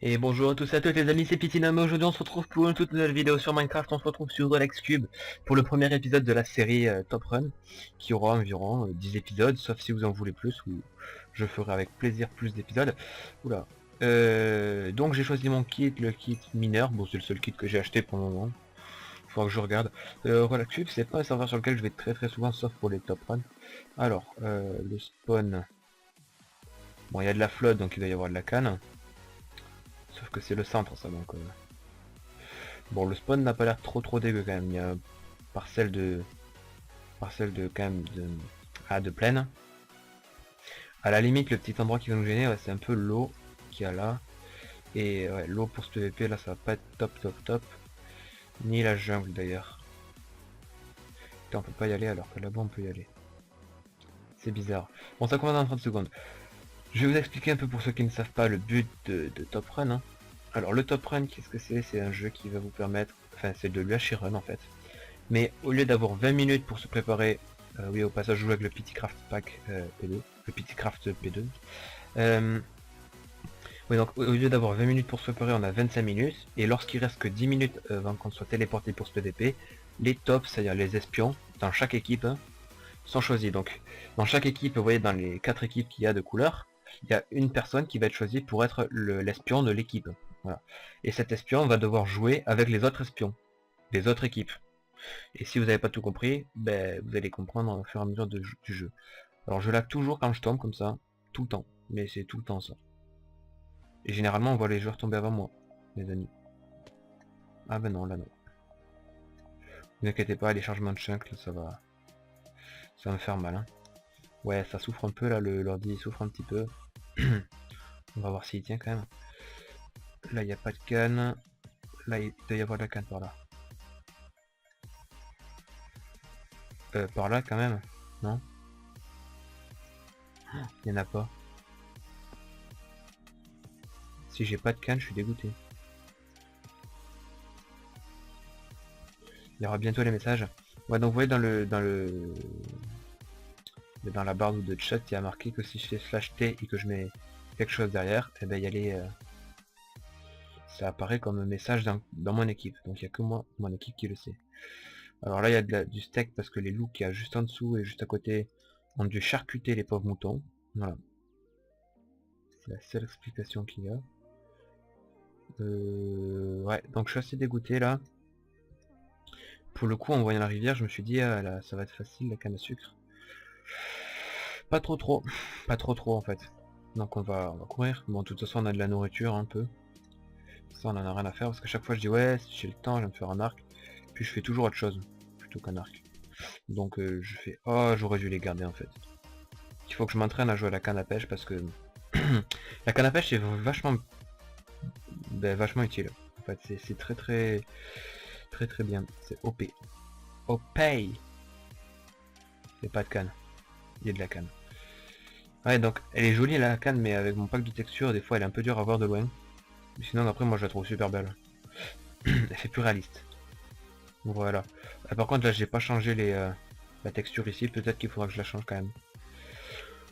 Et bonjour à tous et à toutes les amis, c'est Pitinamo. Aujourd'hui on se retrouve pour une toute nouvelle vidéo sur Minecraft. On se retrouve sur Relax Cube pour le premier épisode de la série Top Run, qui aura environ 10 épisodes, sauf si vous en voulez plus, ou je ferai avec plaisir plus d'épisodes. Oula. Donc j'ai choisi mon kit, le kit mineur. Bon, c'est le seul kit que j'ai acheté pour le moment. Faudra que je regarde. Relax Cube, c'est pas un serveur sur lequel je vais très souvent, sauf pour les Top Run. Alors, le spawn. Bon, il y a de la flotte, donc il va y avoir de la canne. Sauf que c'est le centre, ça, donc... Bon, le spawn n'a pas l'air trop dégueu quand même. Il y a un parcelle de quand même de plaine. À la limite, le petit endroit qui va nous gêner, ouais, c'est un peu l'eau qu'il y a là. Et ouais, l'eau pour ce PVP là, ça va pas être top. Ni la jungle d'ailleurs. Putain, on peut pas y aller alors que là-bas on peut y aller. C'est bizarre. Bon, ça commence dans 30 secondes. Je vais vous expliquer un peu pour ceux qui ne savent pas le but de Top Run. Hein. Alors le Top Run, qu'est-ce que c'est? C'est un jeu qui va vous permettre... Enfin, c'est de l'UHC Run en fait. Mais au lieu d'avoir 20 minutes pour se préparer, oui au passage je joue avec le Petit Craft Pack P2, le Petit Craft P2. Oui donc au lieu d'avoir 20 minutes pour se préparer, on a 25 minutes, et lorsqu'il reste que 10 minutes avant qu'on soit téléporté pour ce PVP, les tops, c'est-à-dire les espions, dans chaque équipe, sont choisis. Donc dans chaque équipe, vous voyez dans les 4 équipes qu'il y a de couleurs, il y a une personne qui va être choisie pour être l'espion de l'équipe. Voilà. Et cet espion va devoir jouer avec les autres espions des autres équipes. Et si vous n'avez pas tout compris, ben, vous allez comprendre au fur et à mesure du jeu. Alors je lag toujours quand je tombe comme ça, tout le temps. Mais c'est tout le temps ça. Et généralement on voit les joueurs tomber avant moi, les amis. Ah ben non, là non. Ne vous inquiétez pas, les chargements de chunk, là, ça va me faire mal. Hein. Ouais, ça souffre un peu là, l'ordi souffre un petit peu. On va voir s'il tient quand même. Là il n'y a pas de canne. Là il doit y avoir de la canne par là. Par là quand même. Non? Il n'y en a pas. Si j'ai pas de canne, je suis dégoûté. Il y aura bientôt les messages. Ouais, donc vous voyez dans la barre de chat, il y a marqué que si je fais /t et que je mets quelque chose derrière, et ben il y a les ça apparaît comme un message dans mon équipe. Donc il n'y a que moi, mon équipe qui le sait. Alors là il y a du steak parce que les loups qu'il y a juste en dessous et juste à côté ont dû charcuter les pauvres moutons. Voilà. C'est la seule explication qu'il y a. Ouais, donc je suis assez dégoûté là. Pour le coup, en voyant la rivière, je me suis dit, ah, là, ça va être facile, la canne à sucre. Pas trop. Pas trop en fait. Donc on va courir. Bon, de toute façon, on a de la nourriture un peu. Ça, on en a rien à faire parce que chaque fois, je dis, ouais, si j'ai le temps, je vais me faire un arc. Puis je fais toujours autre chose, plutôt qu'un arc. Donc je fais, oh, j'aurais dû les garder en fait. Il faut que je m'entraîne à jouer à la canne à pêche parce que la canne à pêche est vachement, vachement utile. En fait, c'est très bien. C'est OP. OP. Il n'y a pas de canne. Il y a de la canne. Ouais, donc elle est jolie la canne, mais avec mon pack de texture, des fois elle est un peu dure à voir de loin. Mais sinon, après, moi je la trouve super belle. Elle fait plus réaliste. Voilà. Par contre, là, j'ai pas changé la texture ici. Peut-être qu'il faudra que je la change quand même.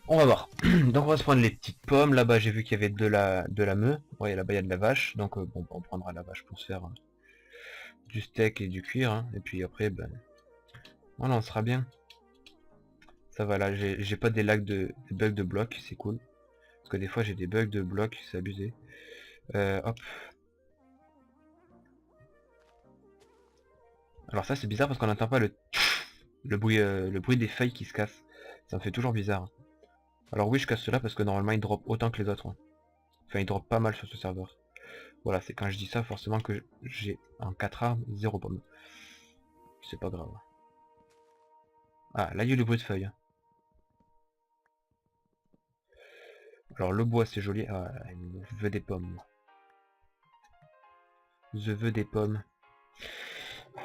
On va voir. Donc, on va se prendre les petites pommes. Là-bas, j'ai vu qu'il y avait de la meuh. Ouais, là-bas, il y a de la vache. Donc, bon, on prendra la vache pour se faire du steak et du cuir. Hein. Et puis après, ben, voilà, on sera bien. Ça va, là, j'ai pas des bugs de blocs. C'est cool. Parce que des fois, j'ai des bugs de blocs. C'est abusé. Hop. Alors ça c'est bizarre parce qu'on n'entend pas le bruit des feuilles qui se cassent. Ça me fait toujours bizarre. Alors oui je casse cela parce que normalement il drop autant que les autres. Hein. Enfin il drop pas mal sur ce serveur. Voilà, c'est quand je dis ça forcément que j'ai en 4 armes 0 pomme. C'est pas grave. Ah là il y a eu le bruit de feuilles. Alors le bois c'est joli. Ah je veux des pommes. Je veux des pommes.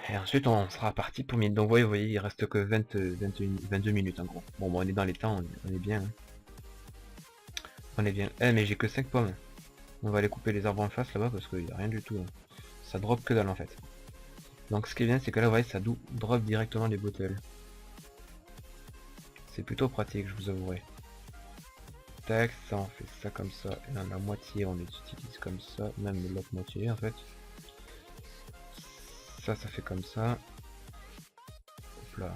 Et ensuite on sera parti pour mine. Donc vous voyez il reste que 22 minutes en gros. Bon on est dans les temps, on est bien. Hein. On est bien. Eh mais j'ai que 5 pommes. On va aller couper les arbres en face là-bas parce qu'il n'y a rien du tout. Hein. Ça drop que dalle en fait. Donc ce qui est bien c'est que là vous voyez ça drop directement les bottles. C'est plutôt pratique je vous avouerai. tac, ça on fait ça comme ça, et dans la moitié on les utilise comme ça, même l'autre moitié en fait. Ça fait comme ça. Hop là.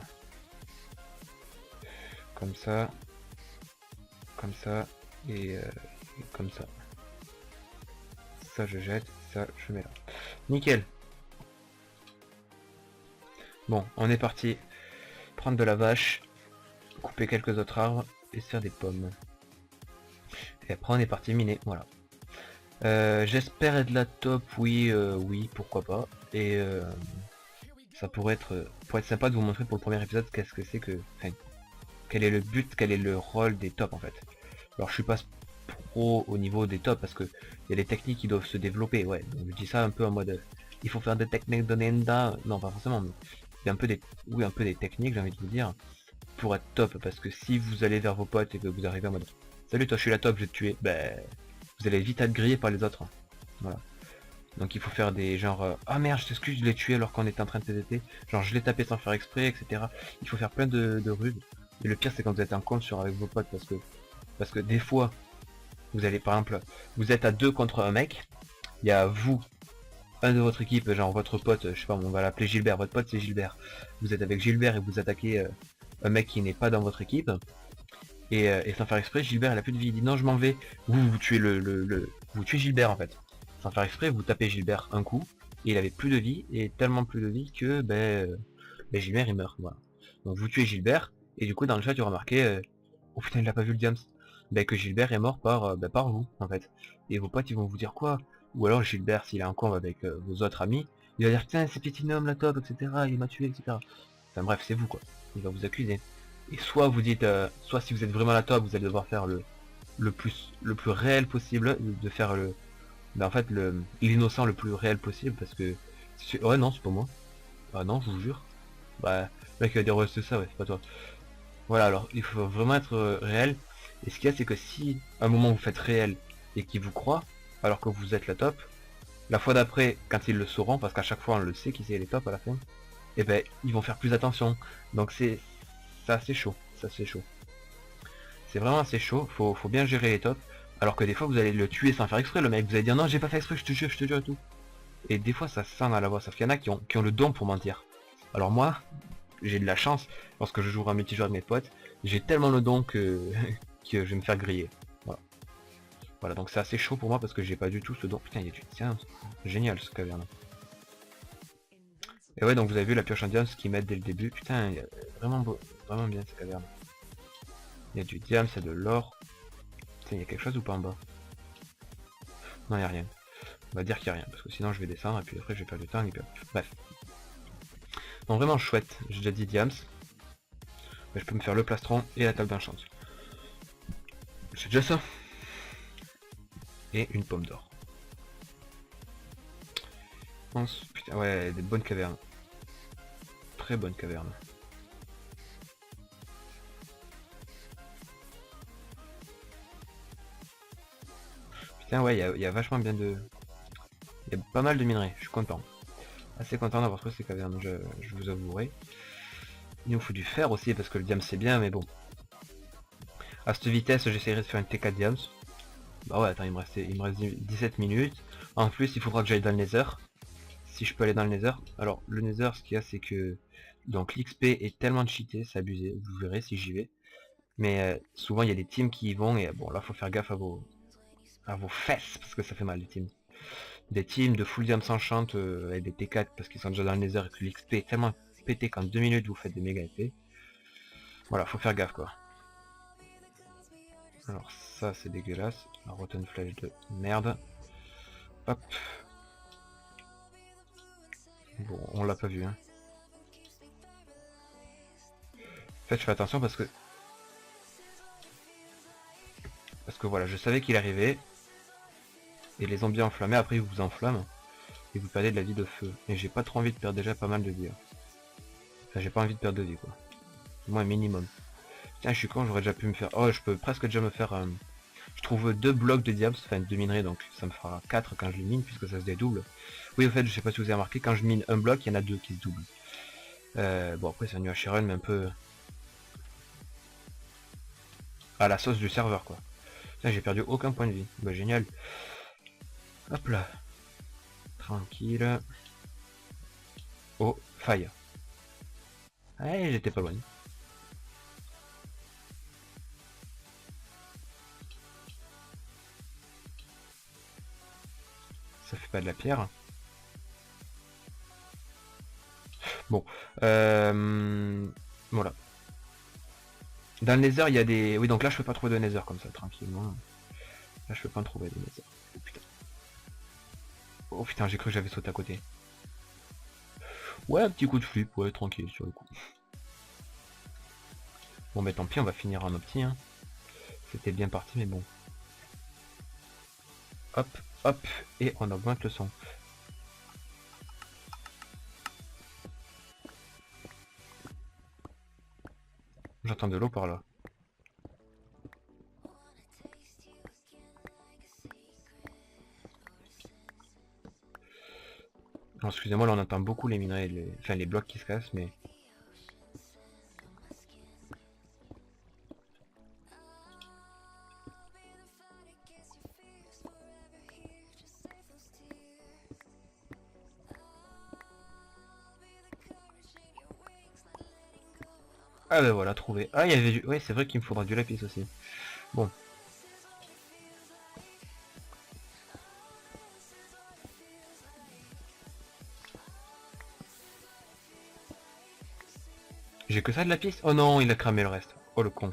Comme ça, et comme ça. Ça je jette, ça je mets là. Nickel. Bon, on est parti prendre de la vache, couper quelques autres arbres et se faire des pommes. Et après on est parti miner, voilà. J'espère être la top, oui, oui, pourquoi pas. Et ça pourrait être sympa de vous montrer pour le premier épisode qu'est-ce que c'est que... Enfin, quel est le but, quel est le rôle des tops en fait. Alors je suis pas pro au niveau des tops parce que il y a des techniques qui doivent se développer, ouais. Donc je dis ça un peu en mode il faut faire des techniques de Nenda. Non pas forcément, mais il y a un peu des. Oui, un peu des techniques, j'ai envie de vous dire, pour être top, parce que si vous allez vers vos potes et que vous arrivez en mode salut toi je suis la top, je vais te tuer, ben vous allez vite être grillé par les autres. Voilà. Donc il faut faire des genre ah merde je t'excuse je l'ai tué alors qu'on était en train de TDT, genre je l'ai tapé sans faire exprès, etc. Il faut faire plein de ruses. Et le pire c'est quand vous êtes en compte sur avec vos potes parce que des fois vous allez par exemple vous êtes à 2 contre un mec, il y a vous, un de votre équipe, genre votre pote, je sais pas, on va l'appeler Gilbert, votre pote c'est Gilbert. Vous êtes avec Gilbert et vous attaquez un mec qui n'est pas dans votre équipe. Et sans faire exprès, Gilbert il a plus de vie, il dit non je m'en vais, vous tuez vous tuez Gilbert en fait. Sans faire exprès, vous tapez Gilbert un coup, et il avait plus de vie, et tellement plus de vie que Gilbert il meurt, voilà. Donc vous tuez Gilbert, et du coup dans le chat tu auras marqué oh putain il a pas vu le diams, que Gilbert est mort par vous en fait. Et vos potes ils vont vous dire quoi? Ou alors Gilbert s'il est en combat avec vos autres amis, il va dire putain c'est Platinum la top, etc. il m'a tué, etc. Enfin bref c'est vous quoi, il va vous accuser. Et soit vous dites, soit si vous êtes vraiment la top, vous allez devoir faire le plus réel possible, de faire en fait l'innocent le plus réel possible, parce que ouais non c'est pas moi. Ah non je vous jure. Bah le mec il va dire ouais c'est ça, ouais c'est pas toi. Voilà, alors il faut vraiment être réel. Et ce qu'il y a c'est que si à un moment vous faites réel et qu'ils vous croient, alors que vous êtes la top, la fois d'après quand ils le sauront, parce qu'à chaque fois on le sait qui c'est les tops à la fin, et ben ils vont faire plus attention. Donc c'est assez chaud, c'est vraiment assez chaud, faut bien gérer les tops, alors que des fois vous allez le tuer sans faire exprès, le mec, vous allez dire non j'ai pas fait exprès, je te jure et tout. Et des fois ça sent à la voix, sauf qu'il y en a qui ont le don pour mentir. Alors moi, j'ai de la chance, lorsque je joue un multijoueur avec mes potes, j'ai tellement le don que, que je vais me faire griller. Voilà. Voilà, donc c'est assez chaud pour moi parce que j'ai pas du tout ce don. Putain, il y a du... Tiens, génial ce caverne. Et ouais, donc vous avez vu la pioche indienne, ce qu'ils mettent dès le début. Putain, il y a vraiment beau, vraiment bien cette caverne. Il y a du diamant, il y a de l'or. Putain, il y a quelque chose ou pas en bas? Non, il n'y a rien. On va dire qu'il n'y a rien, parce que sinon je vais descendre et puis après je vais perdre du temps et puis... Bref. Donc vraiment chouette, j'ai déjà dit diams. Mais je peux me faire le plastron et la table d'enchant. C'est déjà ça. Et une pomme d'or. Putain, ouais, des bonnes cavernes. Très bonnes cavernes. Putain, ouais, il y a vachement bien de... Il y a pas mal de minerais, je suis content. Assez content d'avoir trouvé ces cavernes, je vous avouerai. Il nous faut du fer aussi, parce que le diams c'est bien, mais bon. À cette vitesse, j'essaierai de faire une TK diams. Bah ouais, attends, il me reste 17 minutes. En plus, il faudra que j'aille dans le nether. Si je peux aller dans le nether. Alors, le nether, ce qu'il y a, c'est que... Donc, l'XP est tellement cheaté, c'est abusé. Vous verrez si j'y vais. Mais souvent, il y a des teams qui y vont. Et bon, là, faut faire gaffe à vos fesses, parce que ça fait mal, les teams. Des teams de full diams enchant avec des T4 parce qu'ils sont déjà dans le nether et que l'XP est tellement pété qu'en 2 minutes, vous faites des méga épées. Voilà, faut faire gaffe, quoi. Alors ça c'est dégueulasse, la rotten flèche de merde. Hop. Bon, on l'a pas vu hein. En fait je fais attention parce que voilà, je savais qu'il arrivait. Et les zombies enflammés, après ils vous enflamment. Et vous perdez de la vie de feu. Et j'ai pas trop envie de perdre déjà pas mal de vie. Enfin j'ai pas envie de perdre de vie quoi. Au moins un minimum. Tiens je suis con, j'aurais déjà pu me faire... Oh je peux presque déjà me faire... Je trouve 2 blocs de diams, enfin 2 minerais, donc ça me fera 4 quand je les mine, puisque ça se dédouble. Oui, au fait, je sais pas si vous avez remarqué, quand je mine un bloc, il y en a 2 qui se doublent. Bon, après, c'est un UHRN, mais un peu... à la sauce du serveur, quoi. Là, j'ai perdu aucun point de vie. Bah génial. Hop là. Tranquille. Oh, faille. Ouais, j'étais pas loin. Ça fait pas de la pierre. Bon. Voilà. Dans le nether, il y a des... Oui, donc là, je peux pas trouver de nether comme ça, tranquillement. Là, je peux pas en trouver de nether. Oh putain. Oh putain, j'ai cru que j'avais sauté à côté. Ouais, un petit coup de flip, ouais, tranquille sur le coup. Bon, mais tant pis, on va finir en opti. Hein. C'était bien parti, mais bon. Hop, hop, et on augmente le son. J'entends de l'eau par là. Excusez-moi, là on entend beaucoup les minerais, enfin les blocs qui se cassent, mais... Ah ben voilà, trouvé. Ah, il y avait du... Ouais, c'est vrai qu'il me faudra du lapis aussi. Bon. J'ai que ça de lapis? Oh non, il a cramé le reste. Oh le con.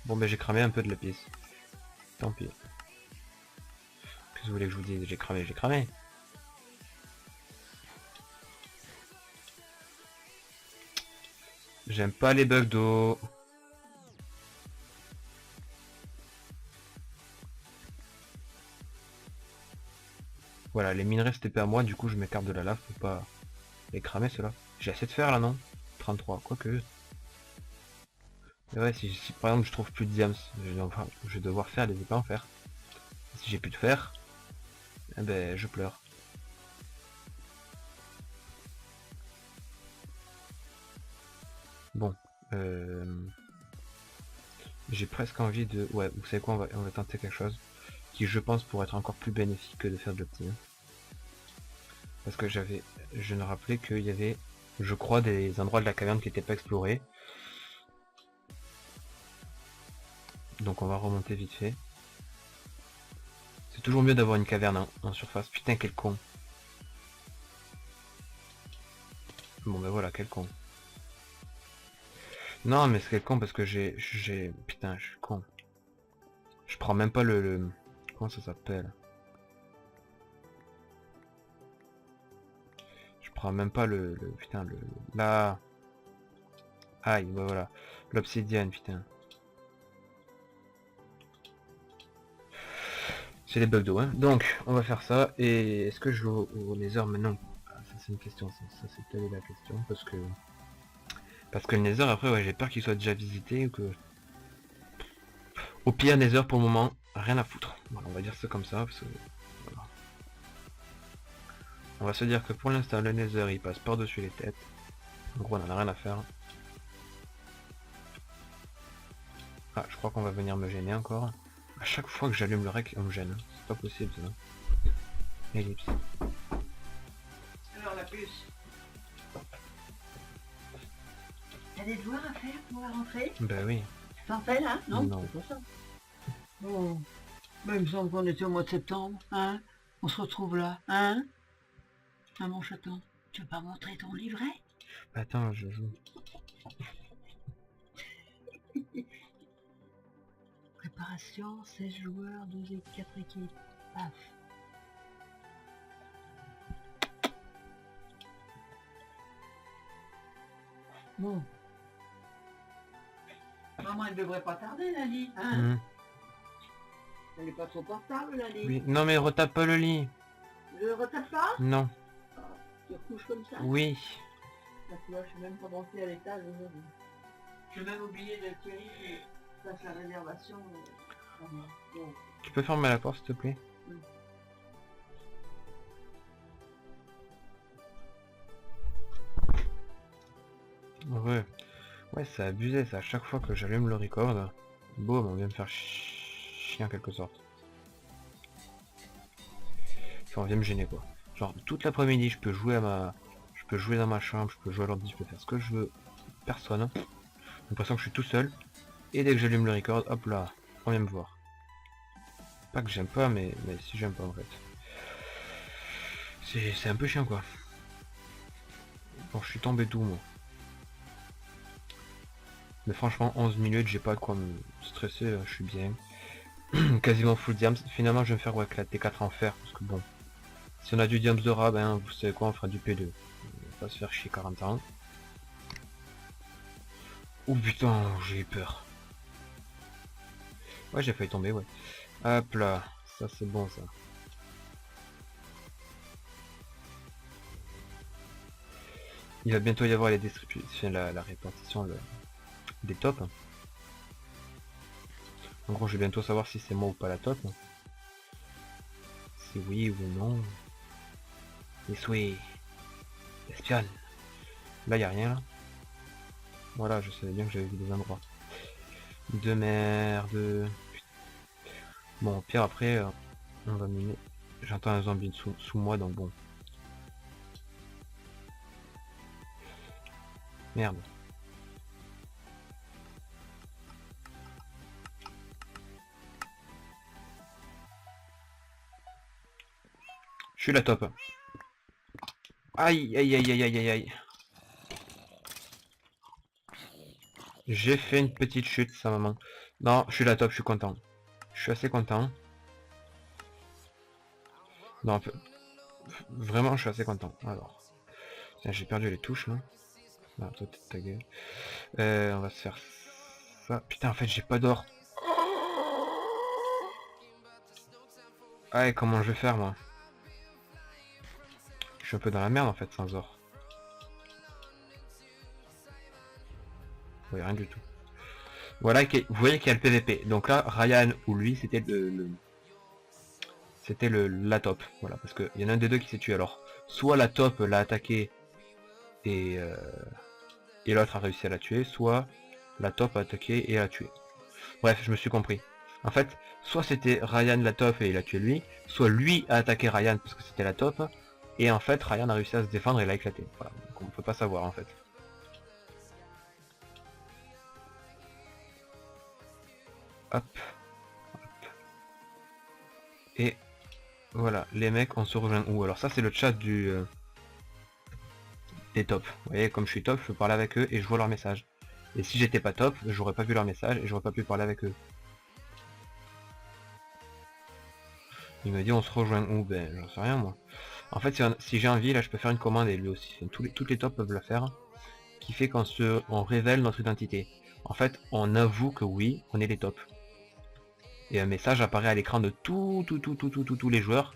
Bon ben j'ai cramé un peu de lapis. Tant pis. Qu'est-ce que vous voulez que je vous dise? J'ai cramé, j'ai cramé. J'aime pas les bugs d'eau. Voilà, les minerais c'était pas à moi, du coup je m'écarte de la lave pour pas les cramer ceux-là. J'ai assez de fer là, non? 33, quoique. Et ouais, si par exemple je trouve plus de diams, je vais devoir faire des épées en fer. Si j'ai plus de fer, eh ben je pleure. Bon, j'ai presque envie de... Ouais, vous savez quoi, on va tenter quelque chose qui je pense pourrait être encore plus bénéfique que de faire de l'opti. Parce que je me rappelais qu'il y avait, je crois, des endroits de la caverne qui n'étaient pas explorés. Donc on va remonter vite fait. C'est toujours mieux d'avoir une caverne en surface. Putain, quel con. Bon ben voilà, quel con. Non mais c'est quel con parce que Putain, je suis con. Je prends même pas le... Comment ça s'appelle? Je prends même pas putain, là... Aïe, bah voilà. L'obsidienne, putain. C'est les bugs d'eau, hein. Donc, on va faire ça. Et est-ce que je joue au Nether maintenant? Ah, ça c'est une question, ça c'est telle la question. Parce que le Nether, après, ouais, j'ai peur qu'il soit déjà visité ou que... Au pire, Nether, pour le moment, rien à foutre. Voilà, on va dire ça comme ça, parce que... Voilà. On va se dire que pour l'instant, le Nether, il passe par-dessus les têtes. En gros, on en a rien à faire. Ah, je crois qu'on va venir me gêner encore. À chaque fois que j'allume le rec, on me gêne. C'est pas possible, ça. Ellipse. Alors la puce. T'as des devoirs à faire pour la rentrée? Bah oui. T'en fais là? Non, Non. c'est pour ça. Bon. Ben, il me semble qu'on était au mois de septembre, hein? On se retrouve là, hein? Ah mon chaton, tu veux pas montrer ton livret? Attends, je joue. Préparation, 16 joueurs, 2 et 4 équipes. Paf. Bon. Maman, elle devrait pas tarder, Lali, hein? Mmh. Elle est pas trop portable, Lali. Oui. Non mais retape pas le lit. Je retape pas? Non. Tu recouches comme ça? Oui. Là, tu vois, je suis même pas monté à l'étage aujourd'hui. J'ai même oublié de Thierry qui fasse la réservation. Bon. Tu peux fermer la porte s'il te plaît? Ouais. Ouais, c'est abusé ça. À chaque fois que j'allume le record, boum, on vient me faire chiant en quelque sorte. Ça vient me gêner quoi. Genre toute l'après-midi je peux jouer je peux jouer dans ma chambre, je peux jouer à l'ordi, je peux faire ce que je veux. Personne. J'ai l'impression que je suis tout seul. Et dès que j'allume le record, hop là, on vient me voir. Pas que j'aime pas, mais si j'aime pas en fait. C'est un peu chiant quoi. Bon, je suis tombé d'où moi. Mais franchement 11 minutes, j'ai pas de quoi me stresser, je suis bien. Quasiment full diams. Finalement je vais me faire avec la T4 en fer, parce que bon. Si on a du diams de rat, ben vous savez quoi, on fera du P2. On va pas se faire chier 40 ans. Oh putain, j'ai eu peur. Ouais, j'ai failli tomber, ouais. Hop là, ça c'est bon ça. Il va bientôt y avoir les distributions, la répartition des tops. En gros, je vais bientôt savoir si c'est moi ou pas la top. Si oui ou non. Les souhaits. Espionne. Là, y a rien là. Voilà, je savais bien que j'avais vu des endroits. De merde. Bon, au pire après, on va miner. J'entends un zombie sous moi, donc bon. Merde. Je suis la top. Aïe, aïe, aïe, aïe, aïe, aïe, aïe. J'ai fait une petite chute, ça maman. Non, je suis la top, je suis content. Je suis assez content. Non, vraiment, je suis assez content. Alors, j'ai perdu les touches là. Non, toi, ta gueule. On va se faire ça. Putain, en fait, j'ai pas d'or. Ah, et comment je vais faire moi? Je suis un peu dans la merde en fait sans or. Oui, rien du tout. Voilà, vous voyez qu'il y a le PVP. Donc là, Ryan ou lui, c'était c'était la top. Voilà, parce qu'il y en a un des deux qui s'est tué. Alors, soit la top l'a attaqué et l'autre a réussi à la tuer, soit la top a attaqué et a tué. Bref, je me suis compris. En fait, soit c'était Ryan la top et il a tué lui, soit lui a attaqué Ryan parce que c'était la top, et en fait Ryan a réussi à se défendre et l'a éclaté. Voilà, donc on ne peut pas savoir en fait. Hop. Et voilà, les mecs, on se rejoint où? Alors ça c'est le chat des tops. Vous voyez, comme je suis top, je peux parler avec eux et je vois leurs messages. Et si j'étais pas top, j'aurais pas vu leurs messages et j'aurais pas pu parler avec eux. Il me dit on se rejoint où? Ben j'en sais rien moi. En fait si j'ai envie là je peux faire une commande et lui aussi. Toutes les tops peuvent le faire. Qui fait on révèle notre identité. En fait on avoue que oui, on est les tops. Et un message apparaît à l'écran de tous les joueurs.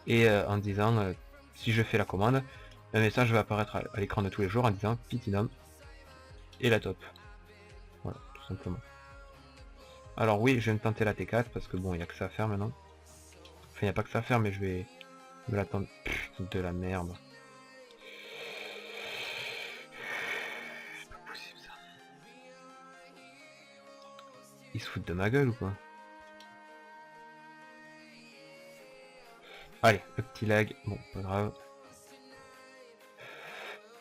Et en disant si je fais la commande, un message va apparaître à l'écran de tous les joueurs en disant Pitinum et la top. Voilà, tout simplement. Alors oui, je vais me tenter la T4 parce que bon, il n'y a que ça à faire maintenant. Enfin, il n'y a pas que ça à faire, mais je vais me l'attendre. De la merde. C'est pas possible ça. Ils se foutent de ma gueule ou quoi? Allez, le petit lag. Bon, pas grave.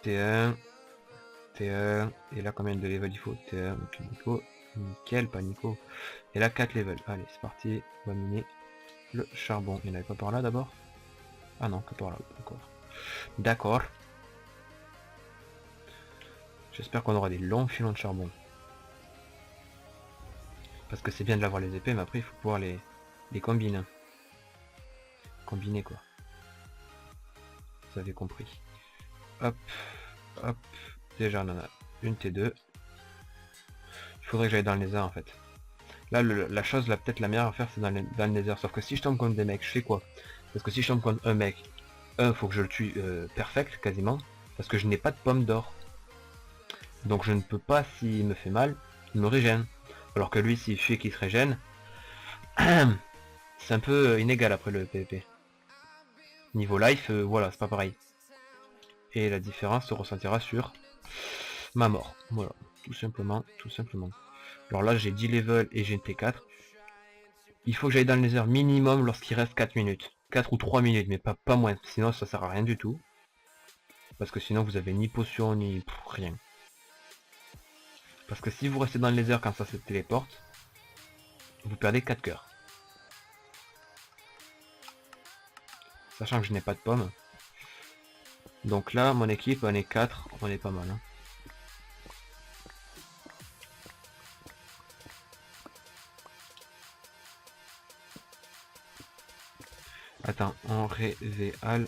T1. T1. Et là, combien de level il faut? T1, donc Nico. Nickel, pas Nico. Et là, 4 levels. Allez, c'est parti. On va miner le charbon. Il n'y en avait pas par là d'abord? Ah non, que par là. D'accord. D'accord. J'espère qu'on aura des longs filons de charbon. Parce que c'est bien de l'avoir les épées, mais après il faut pouvoir les combiner. Combiner quoi. Vous avez compris. Hop, hop. Déjà on en a une T2. Il faudrait que j'aille dans le nether en fait. Là la chose là peut-être la meilleure à faire c'est dans le nether. Sauf que si je tombe contre des mecs, je fais quoi? Parce que si je tombe contre un mec, faut que je le tue perfect quasiment. Parce que je n'ai pas de pomme d'or. Donc je ne peux pas, s'il me fait mal, il me régène. Alors que lui s'il fait qu'il se régène, c'est un peu inégal après le PvP. Niveau life, voilà, c'est pas pareil. Et la différence se ressentira sur ma mort. Voilà, tout simplement, tout simplement. Alors là j'ai 10 levels et j'ai une T4. Il faut que j'aille dans le nether minimum lorsqu'il reste 4 minutes. 4 ou 3 minutes, mais pas moins. Sinon ça sert à rien du tout. Parce que sinon vous avez ni potion ni rien. Parce que si vous restez dans le nether quand ça se téléporte, vous perdez 4 cœurs. Sachant que je n'ai pas de pommes. Donc là, mon équipe, on est 4, on est pas mal. Hein. Attends, on révèle.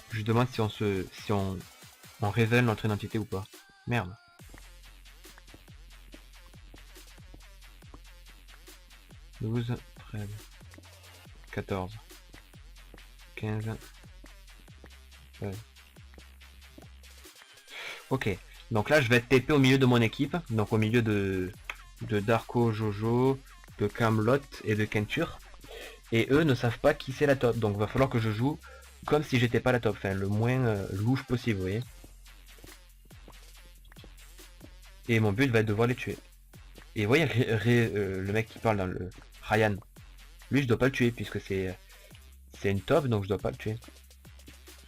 Je demande si on révèle notre identité ou pas. Merde. « 12, 13, 14, 15, 16. » Ok. Donc là, je vais être TP au milieu de mon équipe. Donc au milieu de Darko, Jojo, de Camelot et de Kenture. Et eux ne savent pas qui c'est la top. Donc il va falloir que je joue comme si j'étais pas la top. Enfin, le moins louche possible, vous voyez. Et mon but va être de devoir les tuer. Et vous voyez le mec qui parle dans le Ryan. Lui, je dois pas le tuer puisque c'est une top, donc je dois pas le tuer.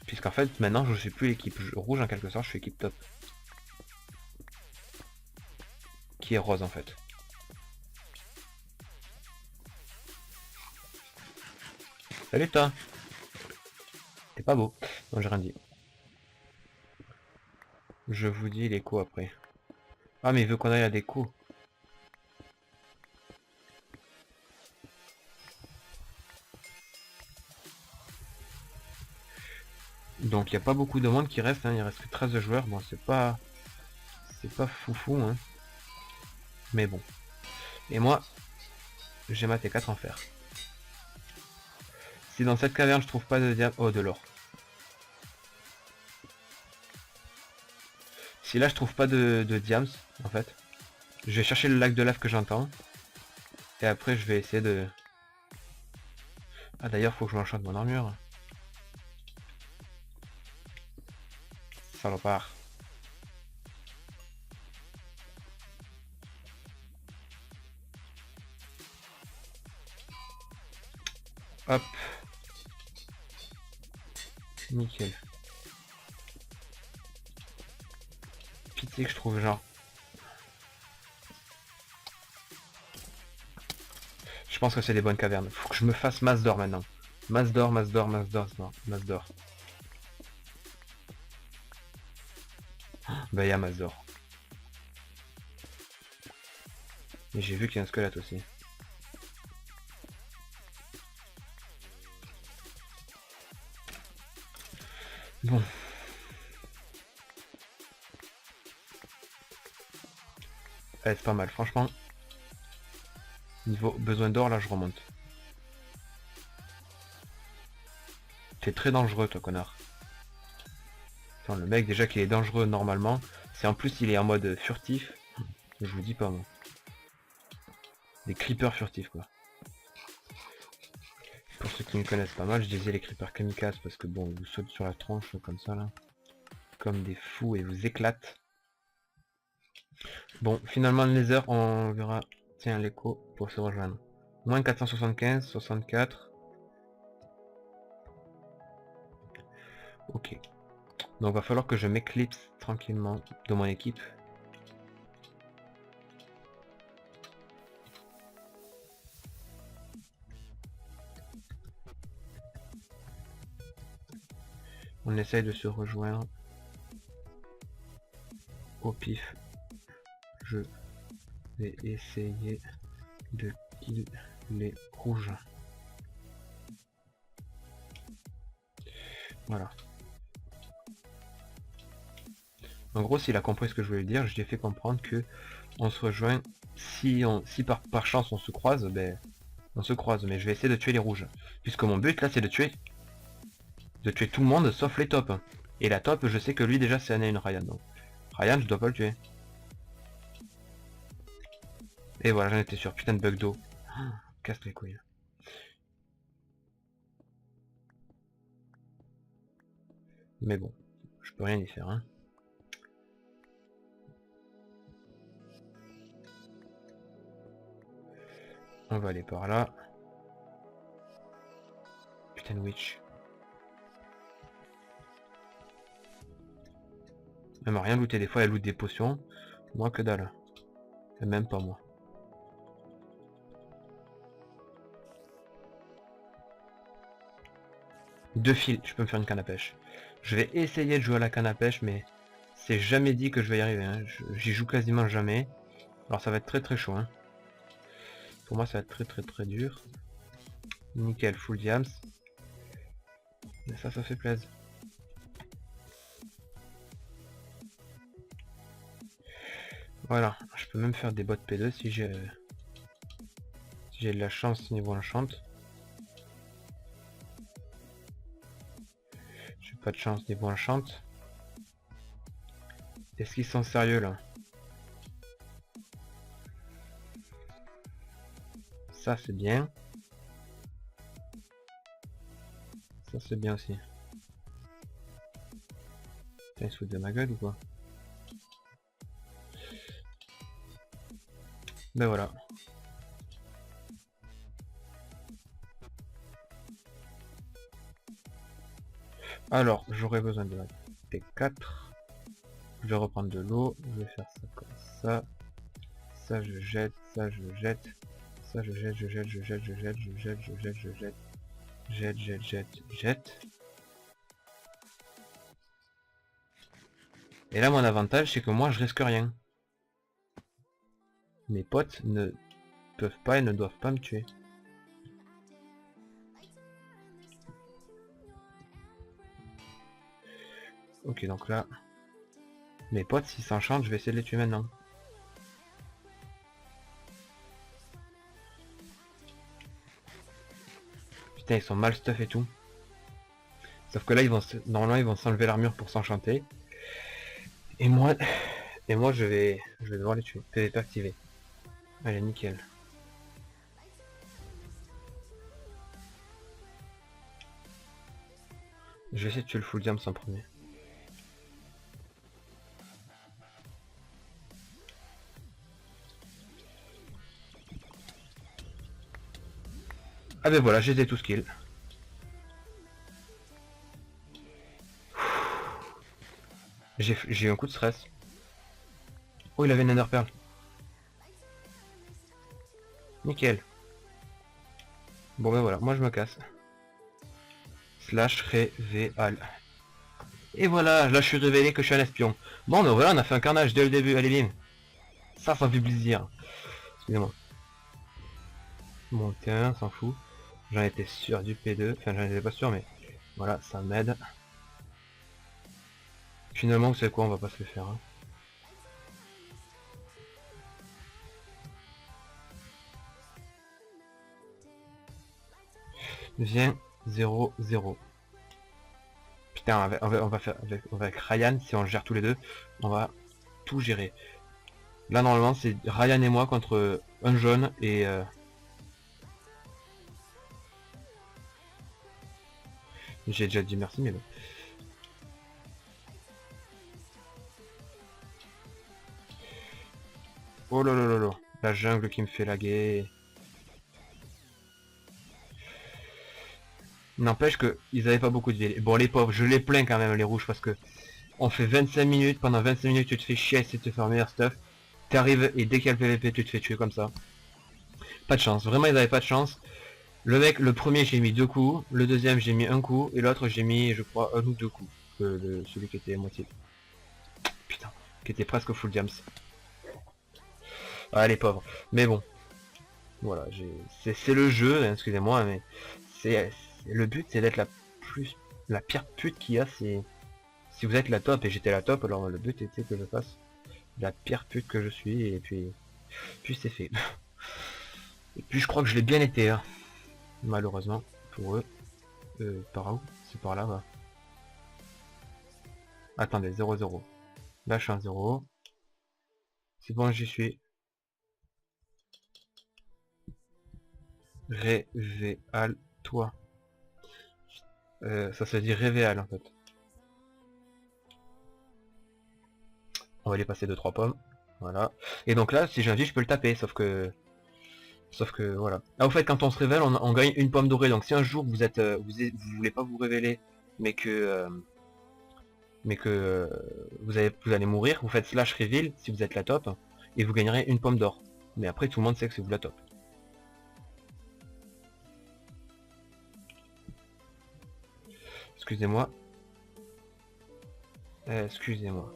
Puisqu'en fait, maintenant, je suis plus l'équipe rouge en quelque sorte, je suis équipe top. Qui est rose en fait. Salut toi. T'es pas beau. Non, j'ai rien dit. Je vous dis les coups après. Ah, mais il veut qu'on aille à des coups. Donc il n'y a pas beaucoup de monde qui reste, hein. Il reste que 13 joueurs. Bon, c'est pas foufou, hein. Mais bon. Et moi, j'ai ma T4 en fer. Si dans cette caverne je trouve pas de diamant... Oh, de l'or. Si là je trouve pas de diams, en fait, je vais chercher le lac de lave que j'entends. Et après je vais essayer de... Ah d'ailleurs faut que je m'enchante mon armure. Salopard. Hop. Nickel. Pitié que je trouve genre. Je pense que c'est des bonnes cavernes. Faut que je me fasse masse d'or maintenant. Masse d'or, masse d'or, masse d'or, masse d'or. Bah il y a masse d'or. Et j'ai vu qu'il y a un squelette aussi. Bon. Ouais, c'est pas mal, franchement. Niveau besoin d'or, là je remonte. T'es très dangereux toi connard. Attends, le mec déjà qu'il est dangereux normalement. C'est en plus il est en mode furtif. Je vous dis pas moi. Des creepers furtifs quoi. Pour ceux qui me connaissent pas mal, je disais les creepers kamikazes parce que bon, ils vous sautent sur la tronche comme ça là. Comme des fous et vous éclatent. Bon, finalement le nether, on verra. Tiens, l'écho pour se rejoindre. Moins 475, 64. Ok. Donc va falloir que je m'éclipse tranquillement de mon équipe. On essaye de se rejoindre. Au pif. Je vais essayer de kill les rouges. Voilà. En gros, s'il a compris ce que je voulais dire, je lui ai fait comprendre que on se rejoint. Si par chance on se croise, ben on se croise. Mais je vais essayer de tuer les rouges. Puisque mon but là c'est de tuer tout le monde sauf les tops. Et la top, je sais que lui déjà c'est une Ryan. Donc Ryan, je dois pas le tuer. Et voilà, j'en étais sûr. Putain de bug d'eau. Casse les couilles. Mais bon, je peux rien y faire. Hein. On va aller par là. Sandwich. Elle m'a rien looté, des fois elle loot des potions. Moi que dalle. Et même pas moi. Deux fils, je peux me faire une canne à pêche. Je vais essayer de jouer à la canne à pêche, mais c'est jamais dit que je vais y arriver. Hein. J'y joue quasiment jamais. Alors ça va être très chaud. Hein. Pour moi ça va être très dur. Nickel, full diams. Et ça fait plaisir. Voilà, je peux même faire des bottes P2 si j'ai de la chance niveau enchant. J'ai pas de chance niveau enchant. Est-ce qu'ils sont sérieux là? Ça c'est bien. Ça c'est bien aussi. Putain, ils se foutent de ma gueule ou quoi? Ben voilà. Alors, j'aurais besoin de la T4. Je vais reprendre de l'eau. Je vais faire ça comme ça. Ça je jette, ça je jette. Ça je jette, je jette, je jette, je jette, je jette, je jette, je jette. Jette, jette, jette, jette. Et là mon avantage c'est que moi je risque rien. Mes potes ne peuvent pas et ne doivent pas me tuer. Ok, donc là, mes potes s'ils s'enchantent, je vais essayer de les tuer maintenant. Putain, ils sont mal stuff et tout. Sauf que là, normalement, ils vont s'enlever l'armure pour s'enchanter. Et moi, je vais devoir les tuer. PVP activé. Allez, nickel. Je vais essayer de tuer le full diam en premier. Ah ben voilà, j'ai des tous kills. J'ai eu un coup de stress. Oh, il avait une Ender Pearl. Nickel. Bon ben voilà, moi je me casse. Slash révéal. Et voilà, là je suis révélé que je suis un espion. Bon ben voilà, on a fait un carnage dès le début, allez bim. Ça fait plaisir. Excusez-moi. Bon tiens, s'en fout. J'en étais sûr du P2, enfin j'en étais pas sûr mais voilà, ça m'aide. Finalement vous savez quoi, on va pas se le faire. Hein. Viens 0-0. Putain, on va faire avec Ryan, si on gère tous les deux, on va tout gérer. Là normalement c'est Ryan et moi contre un jaune et j'ai déjà dit merci mais bon. Oh là là là là, la jungle qui me fait laguer. N'empêche que ils avaient pas beaucoup de vie. Bon les pauvres, je les plains quand même les rouges parce que on fait 25 minutes, pendant 25 minutes tu te fais chier à essayer de te faire meilleur stuff. T'arrives et dès qu'il y a le PVP tu te fais tuer comme ça. Pas de chance, vraiment ils avaient pas de chance. Le mec, le premier j'ai mis 2 coups, le deuxième j'ai mis 1 coup, et l'autre j'ai mis je crois 1 ou 2 coups. Celui qui était à moitié. Putain, qui était presque full diams. Ah les pauvres. Mais bon. Voilà, c'est le jeu, hein, excusez-moi, mais le but c'est d'être la pire pute qu'il y a, c'est si vous êtes la top et j'étais la top, alors le but était que je fasse la pire pute que je suis et puis c'est fait. Et puis je crois que je l'ai bien été, hein, malheureusement pour eux. Par où? C'est par là, va. Attendez, 0-0. Là je suis en 0. C'est bon, j'y suis. Révéal toi. Ça se dit révéal en fait. On va les passer 2-3 pommes. Voilà. Et donc là, si j'ai envie, je peux le taper, sauf que Sauf que voilà. Ah, au fait, quand on se révèle, on gagne une pomme dorée. Donc si un jour vous êtes, vous voulez pas vous révéler, mais que vous allez mourir, vous faites slash reveal si vous êtes la top, et vous gagnerez une pomme d'or. Mais après tout le monde sait que c'est vous la top. Excusez-moi. Excusez-moi.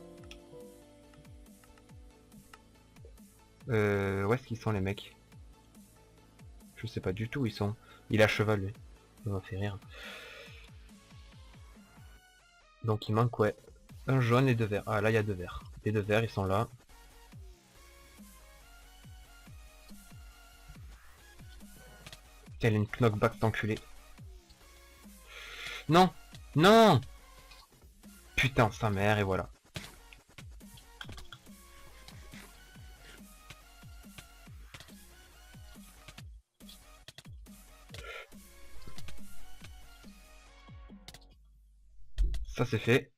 Où est-ce qu'ils sont les mecs? Je sais pas du tout où ils sont. Il a cheval lui. Ça m'a fait rire. Donc il manque ouais. Un jaune et deux verts. Ah là il y a deux verts. Les deux verts ils sont là. Quelle une knockback d'enculé. Non. Non. Putain sa mère et voilà. Ça c'est fait.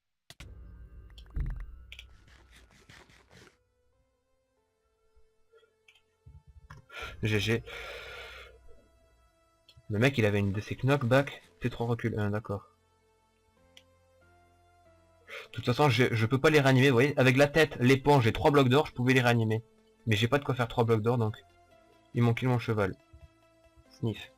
GG. Le mec il avait une de ses knockback. T3 recul 1, d'accord. De toute façon je peux pas les réanimer, vous voyez. Avec la tête, l'éponge et 3 blocs d'or, je pouvais les réanimer. Mais j'ai pas de quoi faire 3 blocs d'or donc. Ils m'ont kill mon cheval. Sniff.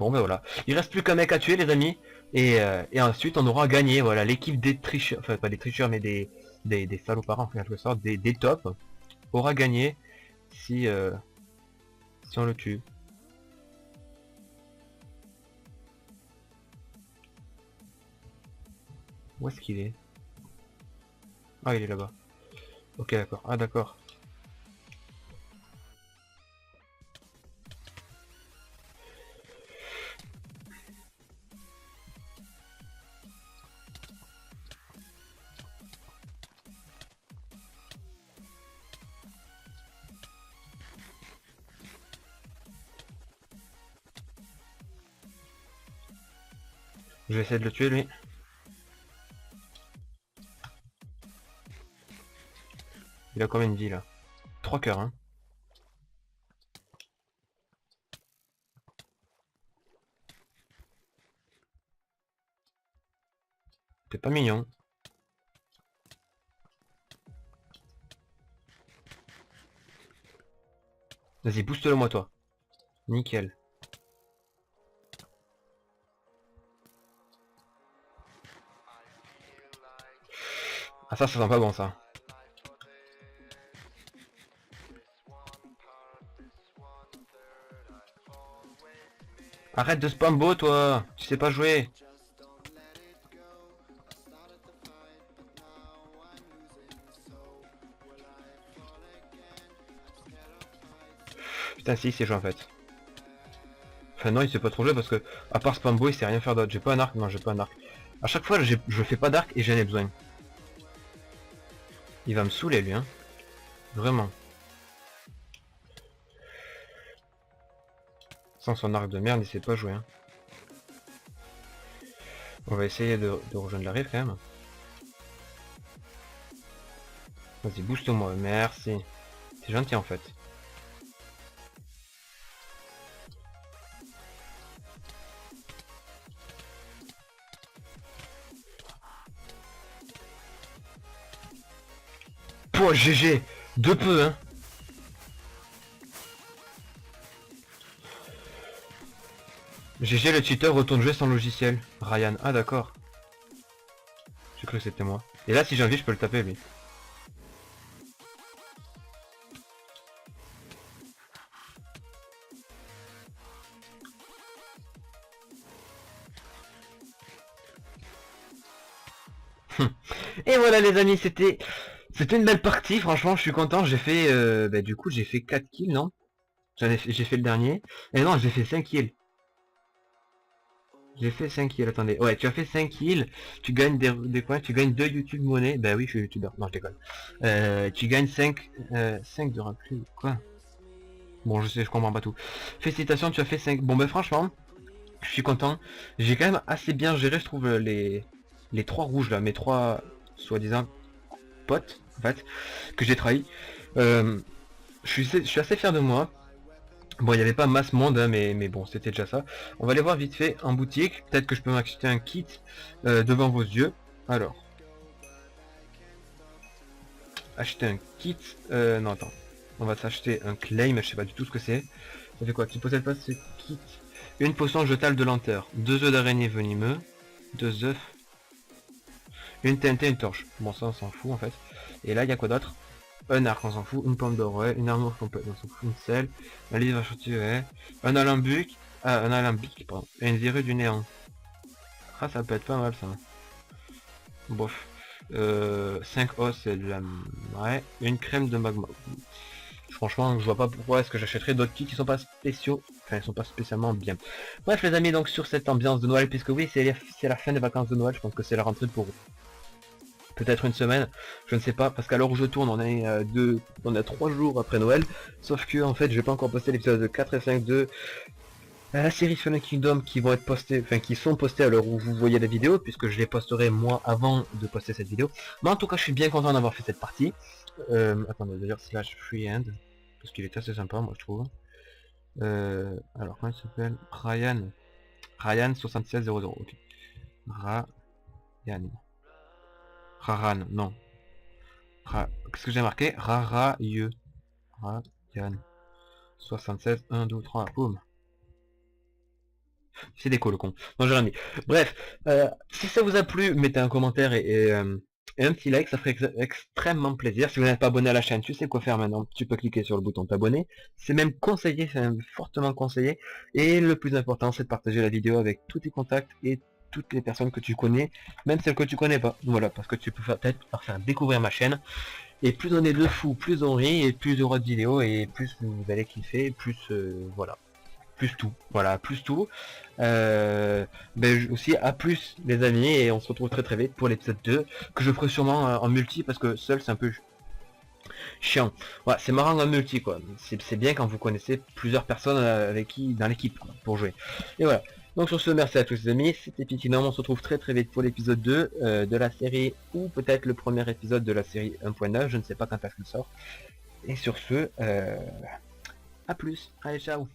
Bon ben voilà. Il reste plus qu'un mec à tuer les amis. Et ensuite on aura gagné. Voilà, l'équipe des tricheurs. Enfin pas des tricheurs mais des salopards en quelque sorte. Des tops. Aura gagné si on le tue. Où est-ce qu'il est? Ah il est là-bas. Ok d'accord. Ah d'accord. Je vais essayer de le tuer lui. Il a combien de vie là? 3 cœurs hein. T'es pas mignon. Vas-y, booste-le moi toi. Nickel. Ah ça sent pas bon ça. Arrête de spambo toi. Tu sais pas jouer. Putain si, c'est joué en fait. Enfin non, il sait pas trop jouer parce que à part spambo, il sait rien faire d'autre. J'ai pas un arc, non j'ai pas un arc. À chaque fois, je fais pas d'arc et j'en ai besoin. Il va me saouler lui hein. Vraiment. Sans son arc de merde, il sait pas jouer hein. On va essayer de rejoindre la rive quand même. Vas-y, booste-moi, merci. C'est gentil en fait. Pouah, GG. De peu hein. GG, le cheater retourne jouer sans logiciel. Ryan, ah d'accord. J'ai cru que c'était moi. Et là si j'ai envie je peux le taper lui. Et voilà les amis, c'était une belle partie, franchement je suis content, j'ai fait du coup j'ai fait 4 kills non. J'ai fait le dernier. Et non j'ai fait 5 kills. J'ai fait 5 kills, attendez. Ouais, tu as fait 5 kills, tu gagnes des points, tu gagnes 2 YouTube monnaie. Bah oui, je suis youtubeur, non je déconne. Tu gagnes 5 de rappel, quoi. Bon, je sais, je comprends pas tout. Félicitations, tu as fait 5. Bon, bah franchement, je suis content. J'ai quand même assez bien géré, je trouve, les 3 rouges là, mes 3 soi-disant potes, en fait, que j'ai trahi. Je suis assez fier de moi. Bon, il n'y avait pas masse monde, hein, mais bon, c'était déjà ça. On va aller voir vite fait en boutique. Peut-être que je peux m'acheter un kit devant vos yeux. Alors. Acheter un kit. Non, attends. On va s'acheter un claim, je sais pas du tout ce que c'est. Ça fait quoi? Tu possèdes pas ce kit? Une potion jetable de lenteur. 2 œufs d'araignée venimeux. 2 œufs. Une TNT, une torche. Bon, ça, on s'en fout en fait. Et là, il y a quoi d'autre? Un arc, on s'en fout. Une pomme d'or, ouais. Une armure complète, on s'en fout. Une selle. Un livre à chantier, ouais. Un alambic. Ah, un alambic, pardon. Et une virée du néant. Ah, ça peut être pas mal ça. Bof. 5 os, c'est de la... Ouais. Une crème de magma. Franchement, je vois pas pourquoi est-ce que j'achèterais d'autres kits qui sont pas spéciaux. Enfin, ils sont pas spécialement bien. Bref, les amis, donc sur cette ambiance de Noël, puisque oui, c'est la fin des vacances de Noël, je pense que c'est la rentrée pour peut-être une semaine, je ne sais pas, parce qu'à l'heure où je tourne, on est 3 jours après Noël, sauf que en fait, je vais pas encore poster l'épisode 4 et 5 de la série Fallen Kingdom qui vont être postés, enfin qui sont postés à l'heure où vous voyez la vidéo, puisque je les posterai moi avant de poster cette vidéo. Mais en tout cas, je suis bien content d'avoir fait cette partie. Attendez, d'ailleurs, slash freehand, parce qu'il est assez sympa, moi je trouve. Alors, comment il s'appelle? Ryan 7600, ok. Ryan. Raran, non. Qu'est-ce que j'ai marqué? Rarayeux. Ryan. 76, 1, 2, 3, boum. C'est déco le con. Non, j'ai rien mis. Bref, si ça vous a plu, mettez un commentaire et un petit like, ça ferait extrêmement plaisir. Si vous n'êtes pas abonné à la chaîne, tu sais quoi faire maintenant. Tu peux cliquer sur le bouton t'abonner. C'est même conseillé, c'est même fortement conseillé. Et le plus important, c'est de partager la vidéo avec tous tes contacts et toutes les personnes que tu connais, même celles que tu connais pas. Voilà, parce que tu peux peut-être leur faire découvrir ma chaîne. Et plus on est de fous, plus on rit, et plus il y aura de vidéos, et plus vous allez kiffer, plus voilà. Plus tout, voilà, plus tout. Aussi à plus les amis, et on se retrouve très très vite pour l'épisode 2, que je ferai sûrement en multi, parce que seul c'est un peu chiant. Voilà, c'est marrant en multi quoi, c'est bien quand vous connaissez plusieurs personnes avec qui dans l'équipe pour jouer. Et voilà, donc sur ce, merci à tous les amis, c'était Pitinum, on se retrouve très très vite pour l'épisode 2 de la série, ou peut-être le premier épisode de la série 1.9, je ne sais pas quand est-ce qu'il sort. Et sur ce, à plus, allez ciao.